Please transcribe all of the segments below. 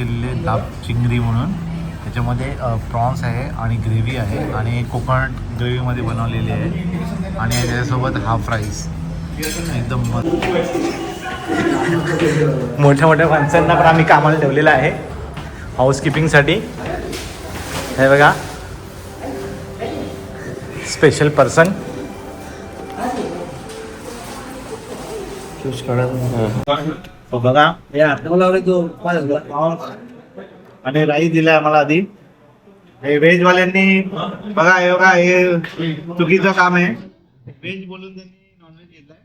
केलेले दाब चिंगरी म्हणून. त्याच्यामध्ये प्रॉन्स आहे आणि ग्रेव्ही आहे आणि कोकोनट ग्रेव्हीमध्ये बनवलेली आहे आणि त्याच्यासोबत हाफ राईस. एकदम मोठ्या मोठ्या माणसांना पण आम्ही कामाला ठेवलेलं आहे हाऊसकीपिंगसाठी. हे बघा स्पेशल पर्सन. बघा आणि राईस दिलाय आम्हाला आधी. हे व्हेजवाल्यांनी बघा हे बघा हे चुकीचं काम आहे. व्हेज बोलून त्यांनी नॉनव्हेज घेतलाय.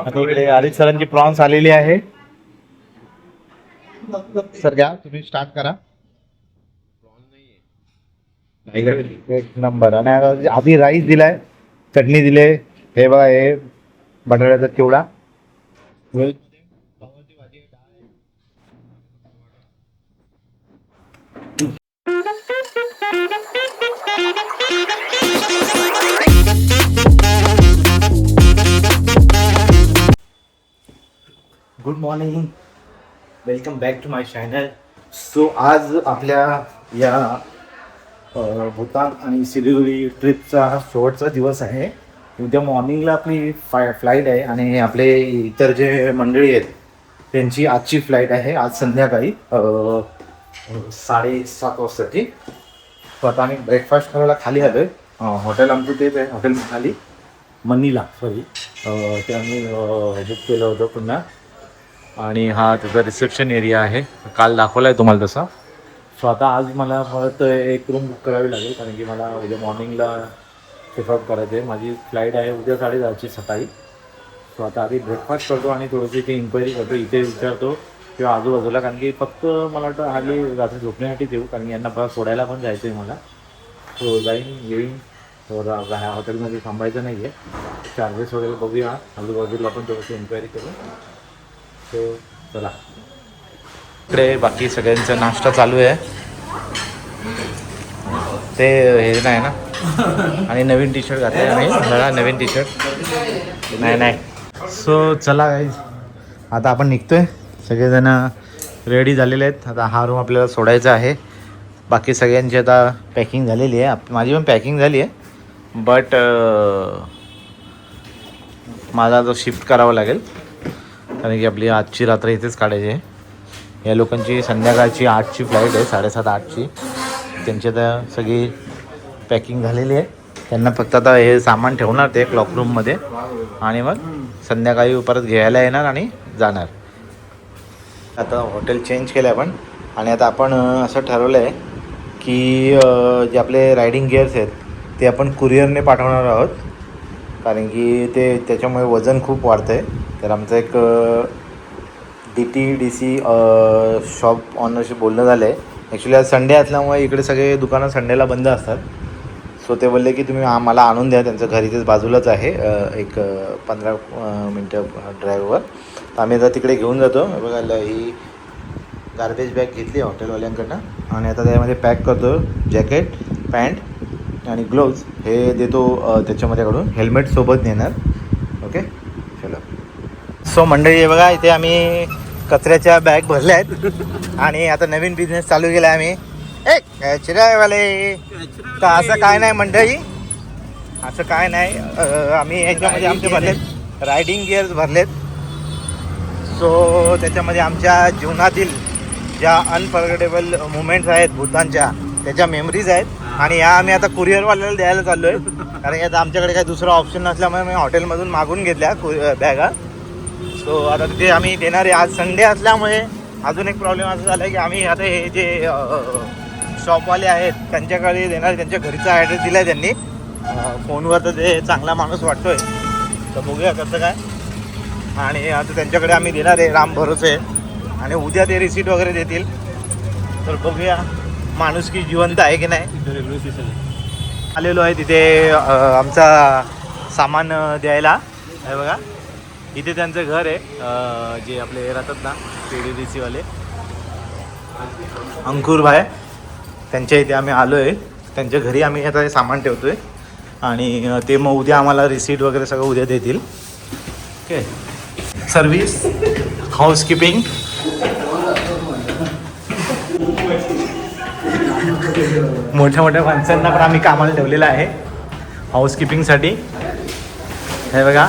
आता इकडे आरिफ सरांची प्रॉन्स आलेली आहे. सर घ्या तुम्ही स्टार्ट करा. एक नंबर. आणि आधी राईस दिलाय, चटणी दिले. हे बघा हे बटाट्याचा चिवडा. Good morning, welcome back to my channel. So आज आपल्या या भूतान आणि सिलिगुडी ट्रिपचा शेवटचा दिवस आहे. उद्या मॉर्निंगला आपली फ्लाईट आहे आणि आपले इतर जे मंडळी आहेत त्यांची आजची फ्लाईट आहे आज संध्याकाळी 7:30 वाजताची. तो आता आम्ही ब्रेकफास्ट करायला खाली आलो आहे. हॉटेल आमचं तेच आहे, हॉटेल खाली मनीला सॉरी ते आम्ही बुक केलं होतं पुन्हा. आणि हा त्याचा रिसेप्शन एरिया आहे, काल दाखवला आहे तुम्हाला तसा. सो आता आज मला परत एक रूम बुक करावी लागेल कारण की मला उद्या मॉर्निंगला चेकआउट करायचं आहे. माझी फ्लाईट आहे उद्या 10:30 सकाळी. सो आता आधी ब्रेकफास्ट करतो आणि थोडीशी इथे इन्क्वायरी करतो, इथे विचारतो किंवा आजूबाजूला. कारण की फक्त मला वाटतं हार्डली रात्री झोपण्यासाठी देऊ कारण की यांना परत सोडायला पण जायचं आहे मला. सो जाईन येईन. तर ह्या हॉटेलमध्ये थांबायचं नाही आहे. चार्जेस वगैरे बघूया, आजूबाजूला पण थोडीशी इन्क्वायरी करू. सो चला. इकडे बाकी सगळ्यांचा नाश्ता चालू आहे. ते हे नाही ना आणि नवीन टी शर्ट घातले नाही मला, नवीन टी शर्ट नाही. सो चला गाईज, आता आपण निघतोय. सगळेजण रेडी झालेले आहेत. आता हा रूम आपल्याला सोडायचा आहे. बाकी सगळ्यांची आता पॅकिंग झालेली आहे. माझी पण पॅकिंग झाली आहे बट माझा तो शिफ्ट करावा लागेल कारण की आपली आजची रात्र इथेच काढायची आहे. या लोकांची संध्याकाळची 8ची फ्लाईट आहे, 7:30-8ची. त्यांची आता सगळी पॅकिंग झालेली आहे. त्यांना फक्त आता हे सामान ठेवणार ते क्लॉक रूममध्ये आणि मग संध्याकाळी परत घ्यायला येणार आणि जाणार. आता हॉटेल चेंज केलं आपण आणि आता आपण असं ठरवलं आहे की जे आपले रायडिंग गिअर्स आहेत ते आपण कुरिअरने पाठवणार आहोत कारण की त्याच्यामुळे वजन खूप वाढतं आहे. तर आमचं एक DTDC शॉप ऑनरशी बोलणं झालं आहे. ॲक्च्युली आज संडे असल्यामुळे इकडे सगळे दुकानं संडेला बंद असतात. सो ते बोलले की तुम्ही आम्हाला आणून द्या. त्यांचं घर इथेच बाजूलाच आहे, एक 15 मिनटं ड्राईव्हवर. तर आम्ही आता तिकडे घेऊन जातो. बघायला ही गार्बेज बॅग घेतली हॉटेलवाल्यांकडनं आणि आता त्यामध्ये पॅक करतो. जॅकेट, पॅन्ट आणि ग्लोव्ज हे देतो त्याच्यामध्ये काढून. हेल्मेट सोबत नेणार. ओके चलो. सो मंडळी हे बघा, इथे आम्ही कचऱ्याच्या बॅग भरल्या आहेत आणि आता नवीन बिझनेस चालू केला आहे आम्ही. चिरायवाले. तर असं काय नाही मंडळी, असं काय नाही. आम्ही याच्यामध्ये आमचे भरलेत रायडिंग गिअर्स भरलेत. सो त्याच्यामध्ये आमच्या जीवनातील ज्या अनफॉरगेटेबल मुमेंट्स आहेत भूतानच्या, त्याच्या मेमरीज आहेत आणि ह्या आम्ही आता कुरिअरवाल्याला द्यायला चाललो आहे कारण की आता आमच्याकडे काही दुसरा ऑप्शन नसल्यामुळे मी हॉटेलमधून मागून घेतल्या बॅगा. सो आता तिथे आम्ही देणार आहे. आज संडे असल्यामुळे अजून एक प्रॉब्लेम असा झाला आहे की आम्ही आता हे जे शॉपवाले आहेत त्यांच्याकडे देणार. त्यांच्या घरीचा ॲड्रेस दिला आहे त्यांनी फोनवर. तर ते चांगला माणूस वाटतो आहे, तर बघूया कसं काय. आणि आता त्यांच्याकडे आम्ही देणार आहे राम भरोसे आणि उद्या ते रिसीट वगैरे देतील. तर बघूया माणूस की जिवंत आहे की नाही. रेल्वे स्टेशन आलेलो आहे तिथे आमचा सामान द्यायला. आहे बघा इथे त्यांचं घर आहे, जे आपले राहतात ना TDDC वाले अंकुर भाई, त्यांच्या इथे आम्ही आलो आहे. त्यांच्या घरी आम्ही आता हे सामान ठेवतो आहे आणि ते मग उद्या आम्हाला रिसीट वगैरे सगळं उद्या देतील. ओके. Service housekeeping. मोठ्या मोठ्या माणसांना पण आम्ही कामाला ठेवलेलं आहे हाऊसकीपिंगसाठी. हे बघा,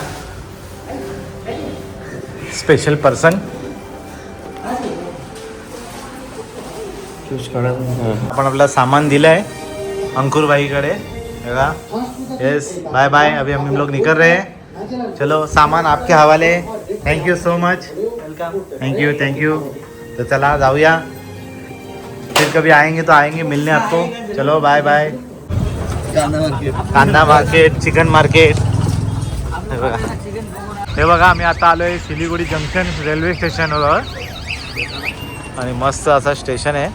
स्पेशल पर्सन. आपण आपला सामान दिलं आहे अंकुर भाईकडे. बघा, यस, बाय बाय, अभी हम लोग निकल रहे हैं. चलो, सामान आपके हवाले. Thank you so much. Thank you. तो चला जाऊया, फिर कभी आएंगे तो आएंगे मिलने आपको. चलो बाय बाय. कांदा मार्केट, चिकन मार्केट. हे बघा, आम्ही आता आलो आहे सिलीगुडी जंक्शन रेल्वे स्टेशनवर. आणि मस्त असा स्टेशन आहे.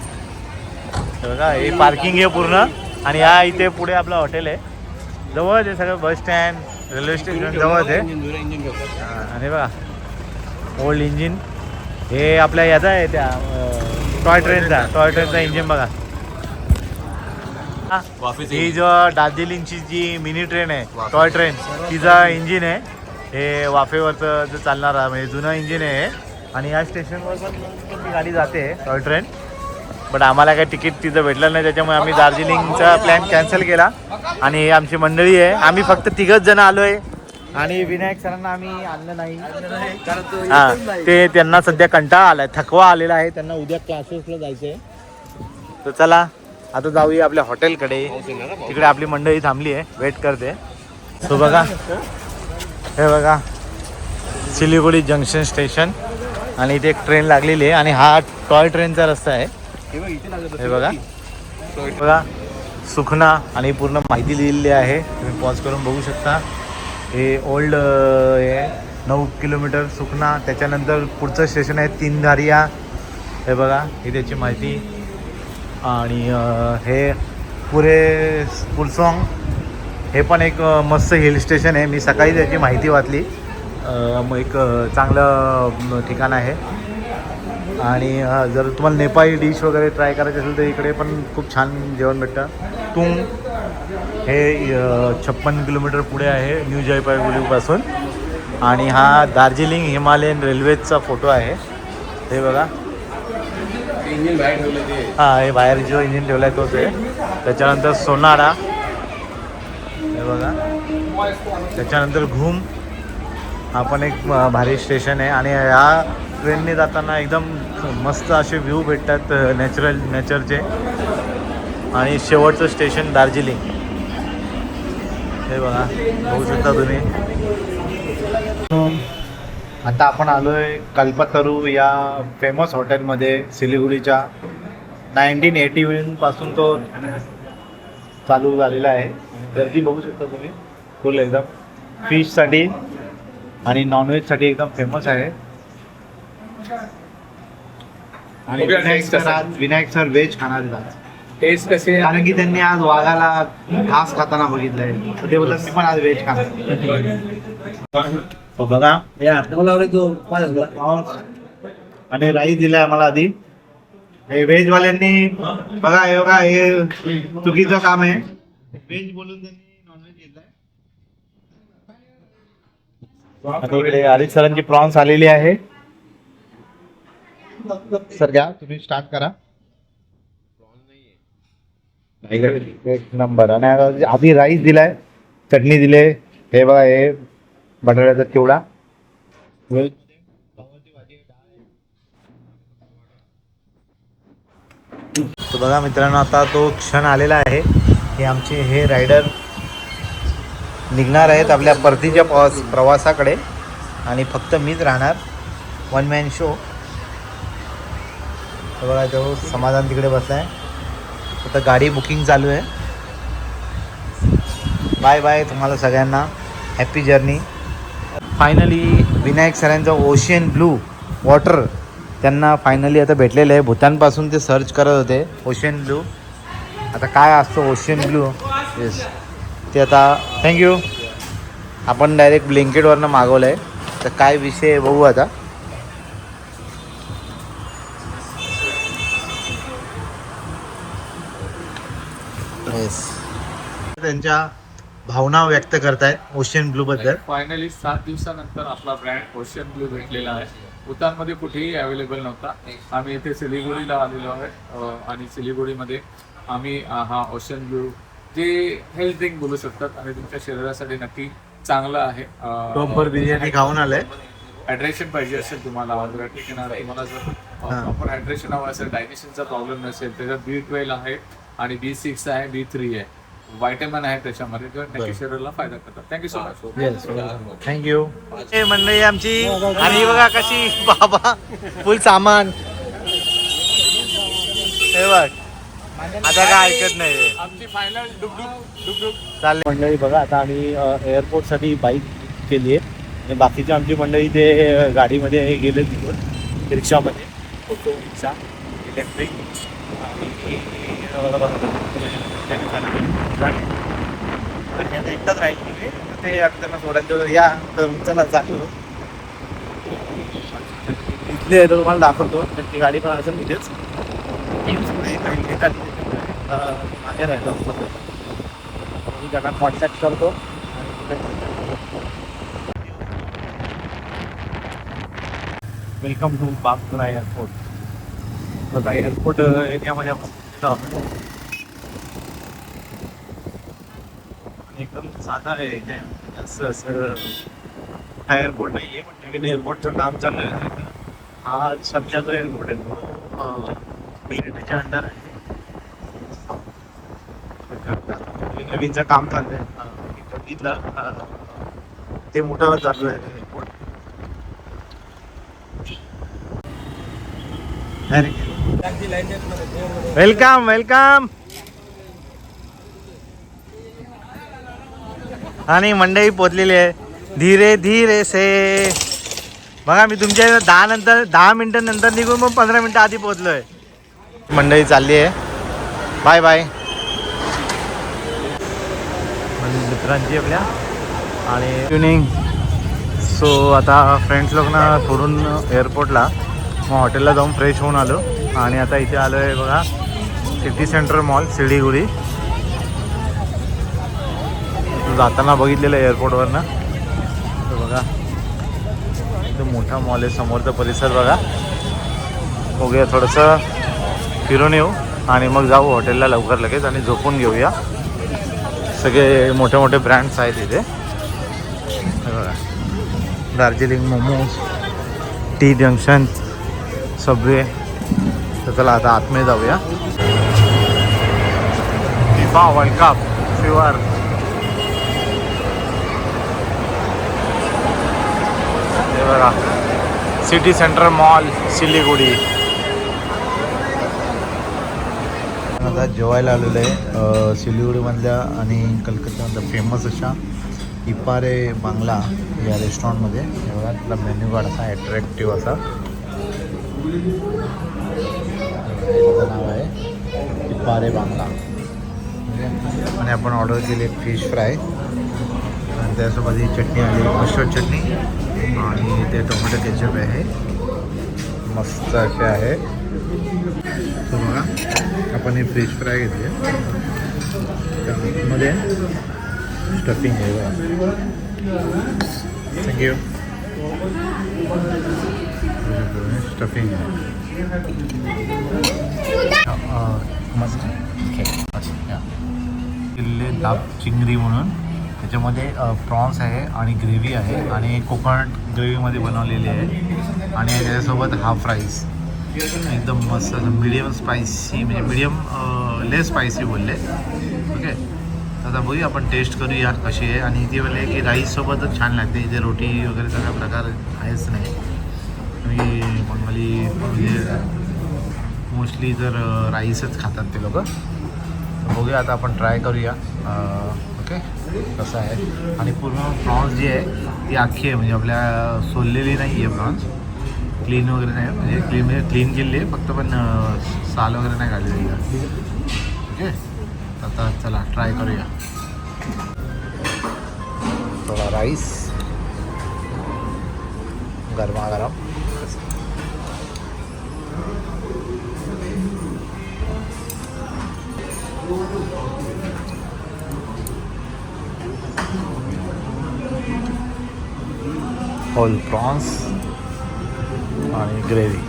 हे बघा, हे पार्किंग आहे पूर्ण. आणि या इथे पुढे आपलं हॉटेल आहे. जवळच आहे सगळं, बस स्टँड, रेल्वे स्टेशन जवळच आहे. आणि बघा, ओल्ड इंजिन. हे आपल्या याचा आहे, त्या टॉय ट्रेनचा इंजिन बघा. ही जो दार्जिलिंगची जी मिनी ट्रेन आहे, टॉय ट्रेन, तिचा इंजिन आहे. हे वाफेवरचं जे चालणारा म्हणजे जुनं इंजिन आहे. आणि या स्टेशनवर पण ती गाडी जाते, टॉय ट्रेन. बट आम्हाला काही तिकीट तिथं भेटलं नाही, त्याच्यामुळे आम्ही दार्जिलिंगचा प्लॅन कॅन्सल केला. आणि हे आमची मंडळी आहे, आम्ही फक्त 3 जण आलो आहे. आणि विनायक सरांना आम्ही आणलं नाही. हां, ते त्यांना सध्या कंटाळा आला आहे, थकवा आलेला आहे, त्यांना उद्या क्लासेसला जायचं आहे. तर चला आता जाऊया आपल्या हॉटेलकडे. तिकडे आपली मंडळी थांबली आहे, वेट करते. सो बघा, हे बघा सिलीगुडी जंक्शन स्टेशन. आणि इथे एक ट्रेन लागलेली आहे. आणि हा टॉय ट्रेनचा रस्ता आहे. हे बघा, बघा सुखना. आणि पूर्ण माहिती लिहिलेली आहे, तुम्ही पॉज करून बघू शकता. हे ओल्ड हे 9 किलोमीटर सुखना. त्याच्यानंतर पुढचं स्टेशन आहे तीनधारिया. हे बघा, ही त्याची माहिती. आणि हे पुरे पुलसॉंग, हे पण एक मस्त हिल स्टेशन आहे. मी सकाळी त्याची माहिती वाचली. एक चांगलं ठिकाण आहे. आणि जर तुम्हाला नेपाळी डिश वगैरे ट्राय करायची असेल तर इकडे पण खूप छान जेवण भेटतं. तुंग हे 56 किलोमीटर पुढे आहे न्यू जलपाईगुडीपासून. आणि हा दार्जिलिंग हिमालयन रेल्वेचा फोटो आहे. हे बघा, इंजिन बाहेर ठेवलं ते. हां, हे बाहेर जो इंजिन ठेवला आहे तोच आहे. त्याच्यानंतर सोनारा. हे बघा, त्याच्यानंतर घूम. हा पण एक भारी स्टेशन आहे. आणि या ट्रेनने जाताना एकदम मस्त असे व्ह्यू भेटतात नेचरचे. आणि शेवटचं स्टेशन दार्जिलिंग. हे बघा, बघू शकता तुम्ही. आता आपण आलो आहे कल्पतरू या फेमस हॉटेलमध्ये सिलीगुडीच्या. 1981 पासून तो चालू झालेला आहे. गर्दी बघू शकता तुम्ही, फुल एकदम. फिशसाठी आणि नॉनव्हेजसाठी एकदम फेमस आहे. आणि विनायक सर व्हेज खाणार आहेत. टेस्ट कसे, कारण की त्यांनी आज वाघाला घास खाताना बघितलंय, ते बोलतात मी पण आज व्हेज खाणार. बघा, आणि राईस दिलाय आम्हाला आधी. हे व्हेज वाल्यांनी बघा, हे बघा, हे चुकीचं काम आहे. व्हेज बोलून त्यांनी नॉनव्हेज घेतलाय. आता इकडे आरिफ सरांची प्रॉन्स आलेली आहे. सर घ्या, तुम्ही स्टार्ट करा. एक नंबर. आणि आधी राईस दिलाय, चटणी दिले. हे बघा, हे बटाट्याचा चिवडा. तर बघा मित्रांनो, आता तो क्षण आलेला आहे की आमचे हे रायडर निघणार आहेत आपल्या परतीच्या प्रवासाकडे. आणि फक्त मीच राहणार, 1 मॅन शो. तर बघा, तो समाधान तिकडे बसलाय. आता गाडी बुकिंग चालू आहे. बाय बाय तुम्हाला सगळ्यांना, हॅपी जर्नी. फायनली विनायक सरांचं ओशियन ब्लू वॉटर त्यांना फायनली आता भेटलेलं आहे. भूतानपासून ते सर्च करत होते ओशियन ब्लू. आता काय असतो ओशियन ब्लू, येस, ते आता थँक्यू. आपण डायरेक्ट ब्लिंकेटवरनं मागवलं आहे. तर काय विषय आहे बघू आता. येस, त्यांच्या भावना व्यक्त करतायत ओशियन ब्लू बद्दल. फायनली 7 दिवसानंतर आपला ब्रँड ओशियन ब्लू भेटलेला आहे. भूतानमध्ये कुठेही अवेलेबल नव्हता. आम्ही इथे सिलिगुडीला आलेलो आहे आणि सिलिगुडीमध्ये आम्ही हा ओशन ब्लू जे हेल्थ ड्रिंक बोलू शकतात आणि तुमच्या शरीरासाठी नक्की चांगलं आहे. टॉपवर बिर्याणी खाऊन आलंय. हायड्रेशन पाहिजे असेल तुम्हाला तुम्हाला जर प्रॉपर हायड्रेशन हवं असेल, डायजेशनचा प्रॉब्लेम नसेल, त्याच्यात B12 आहे आणि B6 आहे, B3 आहे, व्हायटॅमिन आहे त्याच्यामध्ये, जो नक्की शरीराला फायदा करतात. Thank you so much. थँक्यू. हे मंडळी आमची, आणि बघा कशी बाबा फुल सामान. हे बघ आता काय ऐकत नाही. आमची फायनल डुकडुक चालले मंडळी. बघा आता आम्ही एअरपोर्टसाठी बाईक केली आहे आणि बाकीची आमची मंडळी ते गाडीमध्ये गेले तिकडून, रिक्षामध्ये, ऑटो रिक्षा इलेक्ट्रिक. आणि एकटाच राहील ते आता त्यांना सोडायचं. या तर चला चालू इथले तुम्हाला दाखवतो. ती गाडी पण असेल तिथेच मागे राहिलो. मी त्यांना कॉन्टॅक्ट करतो. वेलकम टू बागपुरा एअरपोर्ट. एअरपोर्ट एरियामध्ये आपण एकदम साधा आहे. असं हा एअरपोर्ट नाही आहे, म्हणजे एअरपोर्टचं काम चालू आहे. हा सध्याचा एअरपोर्ट आहे, मिलिटरीच्या अंडर आहे. नवीनचं काम चाललंय इथलं, ते मोठं चालू आहे एअरपोर्ट. Welcome welcome. आणि मंडळी पोचलेली आहे धीरे धीरे से. बघा मी तुमच्या 10 मिनिटं नंतर निघून मग 15 मिनिटं आधी पोचलोय. मंडळी चालली आहे. बाय बाय मित्रांची आपल्या. आणि इव्हनिंग. सो आता फ्रेंड्स लोकांना सोडून एअरपोर्टला मग हॉटेलला जाऊन फ्रेश होऊन आलो. आणि आता इथे आलो आहे बघा, सिटी सेंटर मॉल सिलिगुडी. जाताना बघितलेलं एअरपोर्टवरनं. तर बघा एकदम मोठा मॉल आहे. समोरचा परिसर बघा. बघूया थोडंसं फिरून येऊ आणि मग जाऊ हॉटेलला लवकर लगेच आणि झोपून घेऊया. सगळे मोठे मोठे ब्रँड्स आहेत इथे. बघा Darjeeling momos, tea junction, Subway. तर चला आता आतमध्ये जाऊया. FIFA world cup fever. हे बघा सिटी सेंटर मॉल सिलिगुडी. आता जेवायला आलेलं आहे सिलिगुडीमधल्या आणि कलकत्त्यामधल्या फेमस अशा इपारे बांगला या रेस्टॉरंटमध्ये. बघा त्याला मेन्यू कार्ड असा ॲट्रॅक्टिव्ह असा. त्याचं नाव आहे इपारे बांगला. आणि आपण ऑर्डर केली एक फिश फ्राय आणि त्यासोबत ही चटणी आली, मस्टर्ड चटणी आणि ते टोमॅटो केचप आहे. मस्त असे आहे. तर बघा आपण ही फिश फ्राय घेतली आहे, त्यामध्ये स्टफिंग आहे बघा. थँक्यू. स्टफिंग आहे मस्त. किल्ले दाब चिंगरी म्हणून, त्याच्यामध्ये प्रॉन्स आहे आणि ग्रेव्ही आहे आणि कोकोनट ग्रेव्हीमध्ये बनवलेली आहे. आणि त्याच्यासोबत हाफ राईस. एकदम मस्त मीडियम स्पायसी, म्हणजे मीडियम लेस स्पायसी बोलले. ओके आता बघूया आपण टेस्ट करूया कशी आहे. आणि ती बोलले की राईससोबतच छान लागते. इथे रोटी वगैरे सगळा प्रकार आहेच नाही. आणि बंगाली म्हणजे मोस्टली तर राईसच खातात ते लोक. बघूया आता आपण ट्राय करूया. ओके कसं आहे. आणि पूर्ण प्रॉन्स जी आहे ती अख्खी आहे, म्हणजे आपल्या सोललेली नाही आहे प्रॉन्स. क्लीन वगैरे नाही, म्हणजे क्लीन केली आहे फक्त, पण साल वगैरे नाही काढलेली आहे. ओके आता चला ट्राय करूया. थोडा राईस गरमागरम. Whole prawns gravy.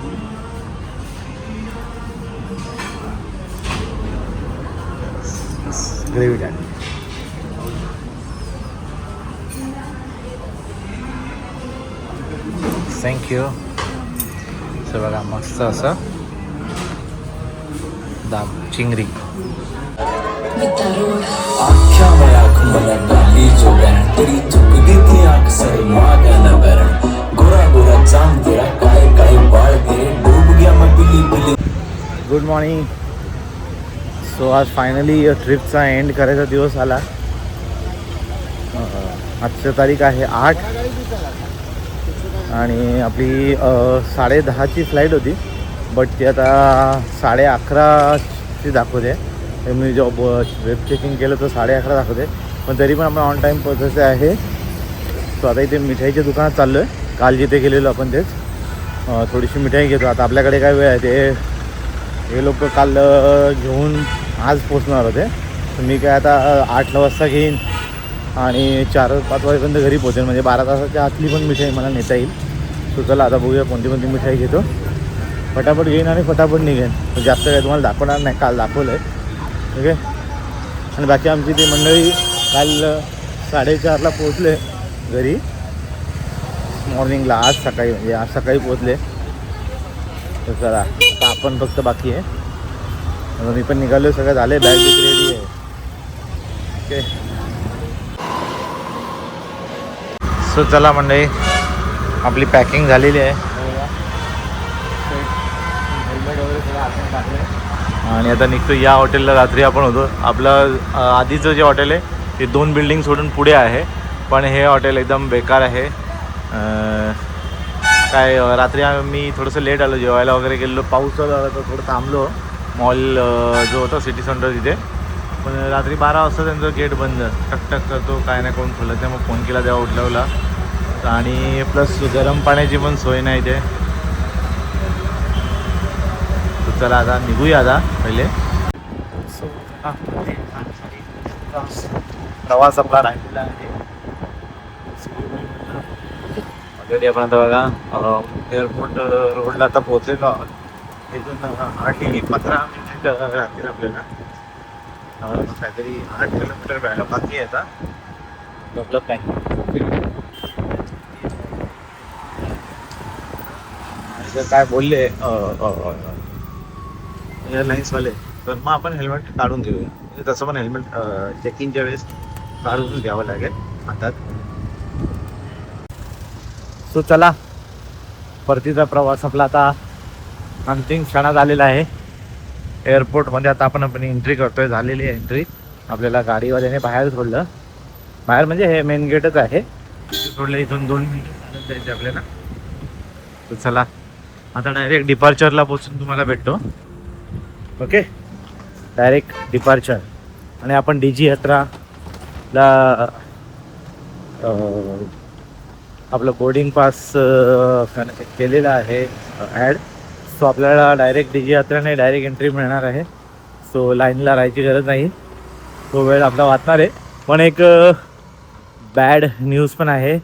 ग्रेव्ही टाक. थँक्यू. असं बघा मस्त असं दाब चिंगरी. आख्या में आँख मला डाली जो बहन तेरी झुक गई थी आँख शर्मा गया ना बहन गोरा गोरा चांद तेरा काले काले बाल तेरे डूब गया मैं बिली बिली. Good morning. सो आज फायनली ट्रिपचा एंड करायचा दिवस आला. आजची तारीख आहे 8 आणि आपली 10:30ची फ्लाईट होती, बट ती आता 11:30ची दाखवते. मी जॉब वेब चेकिंग केलं तर 11:30 दाखवते, पण तरी पण आपण ऑन टाईम पोहोचायचं आहे. सो आता इथे मिठाईच्या दुकानात चाललो आहे. काल जिथे गेलेलो आपण तेच थोडीशी मिठाई घेतो. आता आपल्याकडे काय वेळ आहे ते हे लोक काल घेऊन आज पोचणार होते, तर मी काय आता 8 वाजता घेईन आणि 4-5 वाजेपर्यंत घरी पोहोचेन, म्हणजे 12 तासाच्या आतली पण मिठाई मला नेता येईल. सो चला आता बघूया कोणती कोणती मिठाई घेतो. फटाफट घेईन आणि फटाफट निघेन. जास्त काय तुम्हाला दाखवणार नाही, काल दाखवलं आहे. ठीक आहे. आणि बाकी आमची ती मंडळी काल 4:30ला पोहोचले घरी मॉर्निंगला. आज सकाळी म्हणजे आज सकाळी पोहोचले. तर चला आता आपण फक्त बाकी आहे. मी पण निघालो, सगळं झालं, बॅग बिग रेडी आहे. ओके. सो चला मंडळी आपली पॅकिंग झालेली आहे. हेल्मेट वगैरे सगळं आपण टाकलं आणि आता निघतो. या हॉटेलला रात्री आपण होतो. आपलं आधीचं जे हॉटेल आहे ते 2 बिल्डिंग सोडून पुढे आहे, पण हे हॉटेल एकदम बेकार आहे. काय रात्री मी थोडंसं लेट आलो, जेवायला वगैरे गेलो, पाऊस आला तर थोडं थांबलो. मॉल जो होता सिटी सेंटर तिथे, पण रात्री 12 वाजता त्यांचं गेट बंद, टकटक करतो, काय नाही कोण खोलत नाही. मग फोन केला तेव्हा उठलावला. आणि प्लस गरम पाण्याची पण सोय नाही ते. तर चला आता निघूया आता पहिले. प्रवास आपला राहिलेला आहे. ऑलरेडी आपण आता बघा एअरपोर्ट रोडला आता पोहोचलेलो आहोत. इथून 8-15 मिनिट राहतील आपल्याला. काहीतरी 8 किलोमीटर व्हायला बाकी आहे आता. आपलं काय काय बोलले एअरलाईन्सवाले, तर मग आपण हेल्मेट काढून घेऊया. म्हणजे तसं पण हेल्मेट चेकिंगच्या वेळेस काढून घ्यावं लागेल हातात. सो चला परतीचा प्रवास आपला आता अंतिम क्षणात आलेला आहे. एअरपोर्टमध्ये आता आपण एंट्री करतोय. झालेली आहे एंट्री. आपल्याला गाडीवाल्याने बाहेर सोडलं. बाहेर म्हणजे हे मेन गेटच आहे. सोडलं. इथून 2 मिनिटं जायचे आपल्याला. तर चला आता डायरेक्ट डिपार्चरला पोचून तुम्हाला भेटतो. ओके. Direct departure. आणि आपण DG यात्राला आपलं बोर्डिंग पास केलेलं आहे ॲड. सो आपल्याला डायरेक्ट DG यात्राने डायरेक्ट एंट्री मिळणार आहे. सो लाईनला राहायची गरज नाही. तो वेळ आपला वाचणार आहे. पण एक बॅड न्यूज पण आहे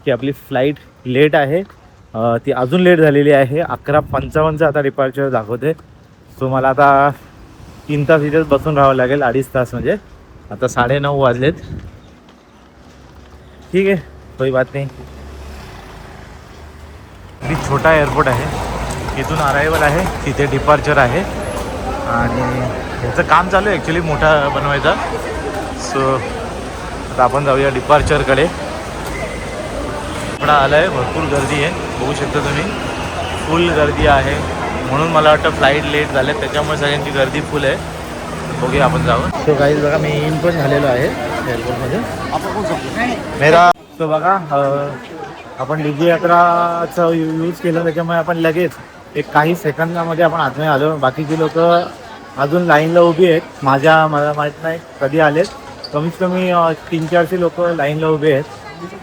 की आपली फ्लाईट लेट आहे. ती अजून लेट झालेली आहे. 11:55 आता डिपार्चर दाखवते. सो मला आता 3 तास इथेच बसून राहावं लागेल. 2.5 तास म्हणजे आता 9:30 वाजलेत. ठीक आहे, कोई बात नाही. अगदी छोटा एअरपोर्ट आहे. इथून अरायवल आहे, तिथे डिपार्चर आहे आणि ह्याचं काम चालू आहे ॲक्च्युली मोठा बनवायचा. सो आता आपण जाऊया डिपार्चरकडे. कपडा आला आहे, भरपूर गर्दी आहे, बघू शकता तुम्ही. फुल गर्दी आहे. म्हणून मला वाटतं फ्लाईट लेट झाले, त्याच्यामुळे सगळ्यांची गर्दी फुल आहे. बघूया आपण जाऊ. तो काहीच बघा मी इन पण झालेलो आहे एअरपोर्टमध्ये. मेरा तो बघा आपण DG यात्राचं यूज केलं, त्याच्यामुळे आपण लगेच एक काही सेकंदामध्ये आपण आतमध्ये आलो. बाकीची लोक अजून लाईनला उभी आहेत. मला माहीत नाही कधी आलेत. कमीत कमी 300-400 लोक लाईनला उभे आहेत.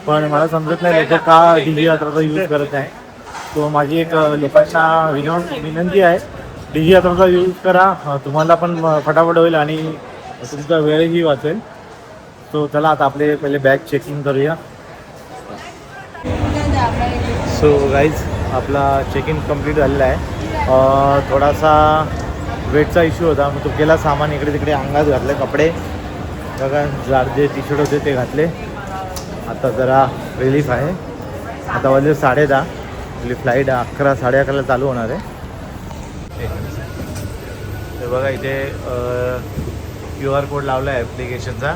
पण मला समजत नाही लोक का DG यात्राचा यूज करत आहे. तो माझी एक लोकांना विनंती आहे, DG यात्राचा यूज करा. तुम्हाला पण फटाफट होईल आणि तुमचा वेळही वाचेल. सो चला आता पहिले बॅग चेकिंग करूया. सो गाईज आपला चेक इन कंप्लीट झालेला आहे. थोडासा वेटचा इश्यू होता, मग तो केला. सामान इकडे तिकडे अंगात घातले, कपडे बघा जाड जे टी शर्ट होते ते घातले. आता जरा रिलीफ आहे. आता वाजले 10:30. आपली फ्लाईट 11 11:30 चालू होणार आहे. ते बघा इथे QR कोड लावला आहे ॲप्लिकेशनचा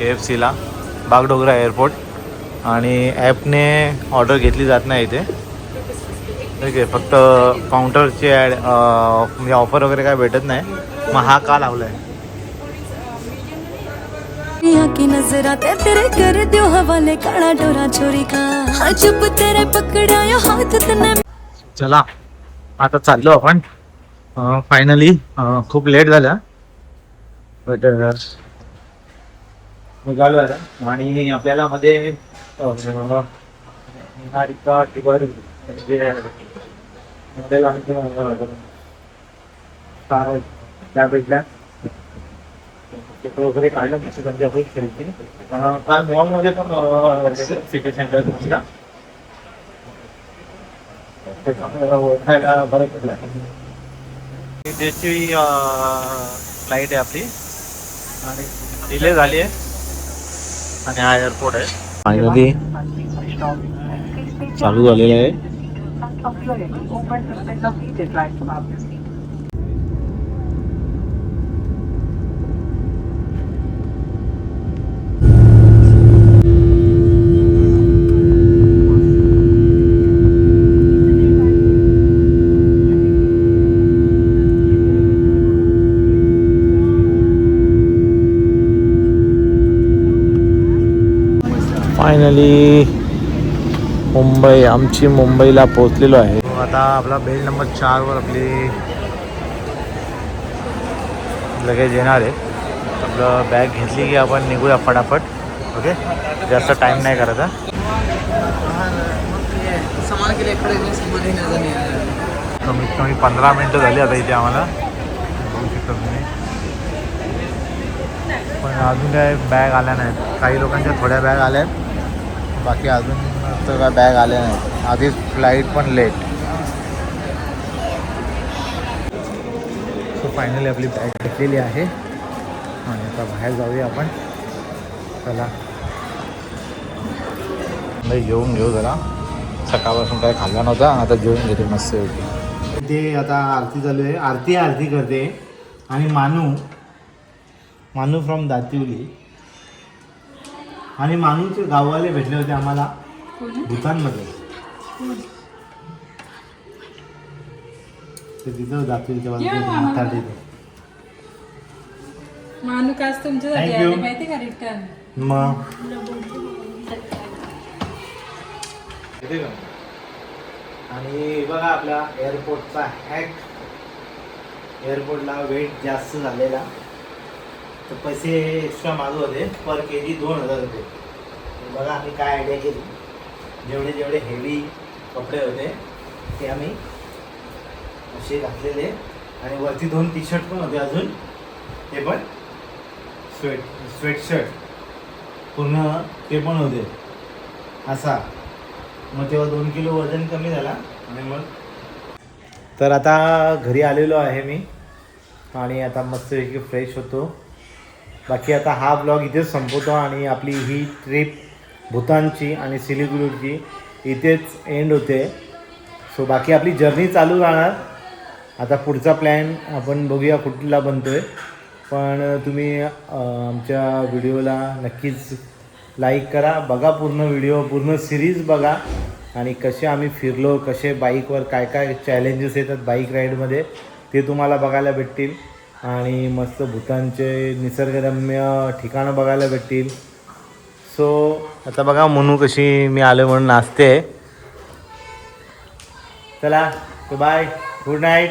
KFCला बागडोगरा एअरपोर्ट. आणि ॲपने ऑर्डर घेतली जात नाही इथे. ठीक आहे, फक्त काउंटरची ॲड म्हणजे ऑफर वगैरे काय भेटत नाही. मग हा का लावला आहे. की नजराते तेरे कर दियो हवाले काळा डोरा चोरी का हाँ चुप तेरे पकड़ाया हाथ तने. चला आता चाललो आपण फायनली. खूप लेट झाला बट निघालो आता. आणि आपल्याला मध्ये निहारिका टिबर त्या भेटल्या वगैरे काढलं त्यांच्या खरेदी. काल मॉलमध्ये पण सिटी सेंटर तुमचा ओळखायला बरं पडलं. देशची फ्लाईट आहे आपली आणि डिले झाली आहे. आणि हा एअरपोर्ट आहे. फायनली चालू झालेलं आहे. फायनली मुंबई, आमची मुंबईला पोहोचलेलो आहे. आता आपला बेल्ट नंबर 4 आपली लगेच येणार आहे. आपलं बॅग घेतली की आपण निघूया फटाफट. ओके, जास्त टाईम नाही करायचा. कमीत कमी 15 मिनटं झाली आता इथे आम्हाला. बघू शकता तुम्ही. पण अजून काय बॅग आल्या नाहीत. काही लोकांच्या थोड्या बॅग आल्या आहेत, बाकी अजून तर काय बॅग आल्या नाहीत. आधीच फ्लाईट पण लेट. सो फायनली आपली बॅग घेतलेली आहे आणि आता बाहेर जाऊया आपण. चला जेवून घेऊ जरा. सकाळपासून काय खाल्ला नव्हता, आता जेवून घेते मस्त होती. ते आता आरती चालू आहे. आरती करते. आणि मानू फ्रॉम दातिवली. आणि मानूचे गाववाले भेटले होते आम्हाला भूतानमध्ये. ते तिथं दातिवलीच्या बाजूला तिथे. मानू काच तुमच्यासाठी आले माहिती का रिटर्न. मग आणि बघा आपला एअरपोर्टचा हॅक. एअरपोर्टला वेट जास्त झालेला तर पैसे एक्स्ट्रा मागू होते. पर KG 2000 रुपये. बघा आम्ही काय आयडिया केली. जेवढे हेवी कपडे होते ते आम्ही असे घातलेले. आणि वरती 2 टी-शर्ट पण होते अजून, ते पण स्वेटशर्ट पूर्ण ते पण होते असा. मग तेव्हा 2 किलो वजन कमी झाला. आणि मग तर आता घरी आलेलो आहे मी. आणि आता मस्त फ्रेश होतो. बाकी आता हा ब्लॉग इथेच संपवतो. आणि आपली ही ट्रिप भूतानची आणि सिलिगुडीची इथेच एंड होते. सो बाकी आपली जर्नी चालू राहणार. आता पुढचा प्लॅन आपण बघूया कुठला बनतो आहे. पण तुम्ही आमच्या व्हिडिओला नक्कीच लाईक करा. बघा पूर्ण व्हिडिओ, पूर्ण सिरीज बघा. आणि कसे आम्ही फिरलो, कसे बाईकवर काय काय चॅलेंजेस येतात बाईक राईडमध्ये ते तुम्हाला बघायला भेटतील. आणि मस्त भूतानचे निसर्गरम्य ठिकाणं बघायला भेटतील. सो आता बघा मनू कशी मी आलो म्हणून नाचते. चला बाय, गुड नाईट.